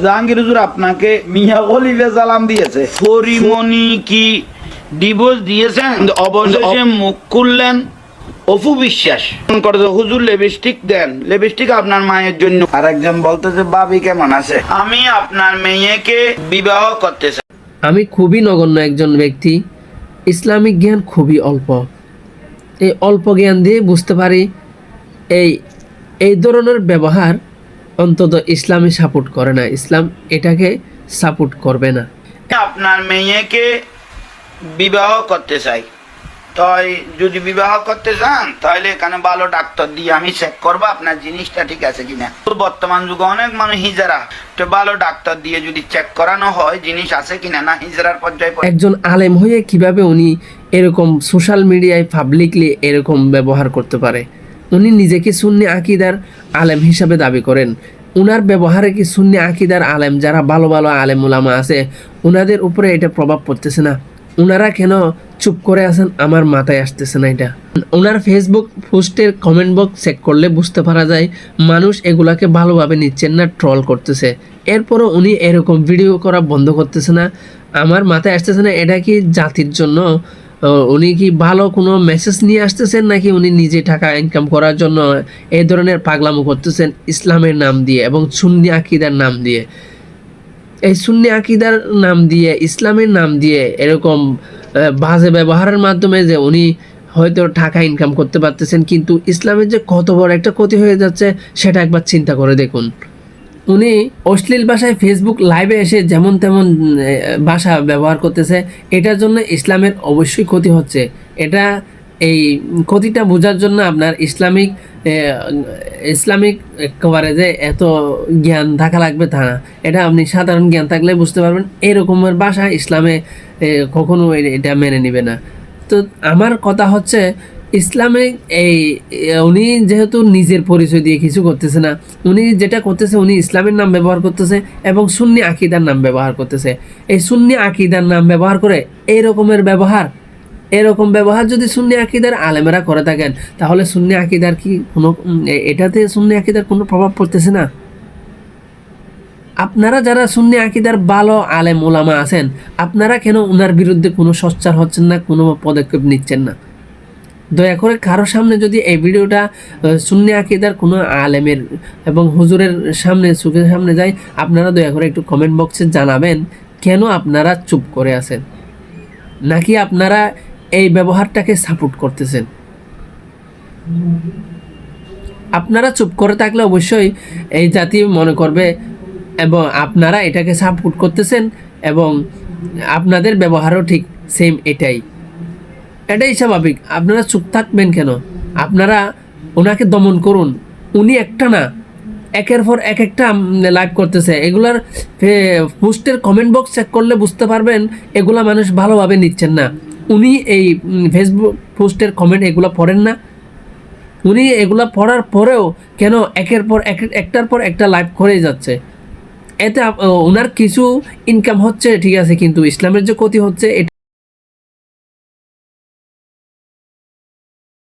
জাহাঙ্গীর হুজুর আপনাকে মিয়া খলিফা সালাম দিয়েছে, পরিমণি কি ডিভোর্স দিয়েছেন? অবশেষে মুখ খুললেন অপু বিশ্বাস। হুজুর লিপস্টিক দেন, লিপস্টিক আপনার মায়ের জন্য। আর একজন বলতেছে ভাবি কেমন আছে, আমি আপনার মেয়েকে বিবাহ করতে চাই। আমি খুবই নগণ্য একজন ব্যক্তি, ইসলামিক জ্ঞান খুবই অল্প। এই অল্প জ্ঞান দিয়ে বুঝতে পারি এই ধরনের ব্যবহার অন্তত ইসলামে সাপোর্ট করে না, ইসলাম এটাকে সাপোর্ট করবে না। আপনার মেয়েকে বিবাহ করতে চাই, তাই যদি বিবাহ করতে চান তাহলে এখানে ভালো ডাক্তার দিয়ে আমি চেক করবো আপনার জিনিসটা ঠিক আছে কিনা। বর্তমান যুগে অনেক মানুষ হিজড়া, তো ভালো ডাক্তার দিয়ে যদি চেক করানো হয় জিনিস আছে কিনা, না হিজড়ার পর্যায়ে। একজন আলেম হয়ে কিভাবে উনি এরকম সোশ্যাল মিডিয়ায় পাবলিকলি এরকম ব্যবহার করতে পারে? উনি নিজেকে সুন্নি আকীদার আলেম হিসাবে দাবি করেন, উনার ব্যবহারে কি সুন্নি আকীদার আলেম যারা ভালো ভালো আলেম উলামা আছে উনাদের উপরে এটা প্রভাব পড়তেছে না? ওনারা কেন চুপ করে আছেন? আমার মাথায় আসতেছে না এটা। ওনার ফেসবুক পোস্টের কমেন্ট বক্স চেক করলে বুঝতে পারা যায় মানুষ এগুলাকে ভালোভাবে নিচ্ছেন না, ট্রল করতেছে। এরপরও উনি এরকম ভিডিও করা বন্ধ করতেছে না। আমার মাথায় আসতেছে না এটা কি জাতির জন্য উনি কি ভালো কোনো মেসেজ নিয়ে আসতেছেন, নাকি উনি নিজে টাকা ইনকাম করার জন্য এই ধরনের পাগলামো করতেছেন ইসলামের নাম দিয়ে এবং সুন্নি আকীদার নাম দিয়ে। এই সুন্নি আকীদার নাম দিয়ে, ইসলামের নাম দিয়ে এরকম বাজে ব্যবহারের মাধ্যমে যে উনি হয়তো টাকা ইনকাম করতে পারতেছেন, কিন্তু ইসলামের যে কত বড় একটা ক্ষতি হয়ে যাচ্ছে সেটা একবার চিন্তা করে দেখুন। উনি অশ্লীল ভাষায় ফেসবুক লাইভে এসে যেমন তেমন ভাষা ব্যবহার করতেছে, এটার জন্য ইসলামের অবশ্যই ক্ষতি হচ্ছে। এটা এই ক্ষতিটা বোঝার জন্য আপনার ইসলামিক একেবারে যে এত জ্ঞান থাকা লাগবে তা না, এটা আপনি সাধারণ জ্ঞান থাকলে বুঝতে পারবেন এরকমের ভাষা ইসলামে কখনো এটা মেনে নেবে না। তো আমার কথা হচ্ছে ইসলামে উনি যেহেতু নিজের পরিচয় দিয়ে কিছু করতেছে না, উনি যেটা করতেছে উনি ইসলামের নাম ব্যবহার করতেছে এবং সুন্নি আকীদার নাম ব্যবহার করতেছে। এই সুন্নি আকীদার নাম ব্যবহার করে এরকম ব্যবহার যদি সুন্নি আকীদার আলেমেরা করে থাকেন, তাহলে সুন্নি আকীদার কি কোনো এটাতে সুন্নি আকীদার কোনো প্রভাব পড়তেছে না? আপনারা যারা সুন্নি আকীদার ভালো আলেম ওলামা আছেন, আপনারা কেন ওনার বিরুদ্ধে কোনো সোচ্চার হচ্ছেন না, কোনো পদক্ষেপ নিচ্ছেন না? দয়া করে কারো সামনে যদি এই ভিডিওটা সুন্নি আকীদার কোনো আলেমের এবং হুজুরের সামনে চোখের সামনে যায়, আপনারা দয়া করে একটু কমেন্ট বক্সে জানাবেন কেন আপনারা চুপ করে আছেন, নাকি আপনারা এই ব্যবহারটাকে সাপোর্ট করতেছেন। আপনারা চুপ করে থাকলে অবশ্যই এই জাতি মনে করবে এবং আপনারা এটাকে সাপোর্ট করতেছেন এবং আপনাদের ব্যবহারও ঠিক সেম এটাই স্বাভাবিক। আপনারা চুপ থাকবেন কেন? আপনারা ওনাকে দমন করুন। উনি একটা না, একের পর একটা লাইভ করতেছে। এগুলার পোস্টের কমেন্ট বক্স চেক করলে বুঝতে পারবেন এগুলা মানুষ ভালোভাবে নিচ্ছেন না। উনি এই ফেসবুক পোস্টের কমেন্ট এগুলো পড়েন না? উনি এগুলা পড়ার পরেও কেন একটার পর একটা লাইভ করেই যাচ্ছে? এতে ওনার কিছু ইনকাম হচ্ছে ঠিক আছে, কিন্তু ইসলামের যে ক্ষতি হচ্ছে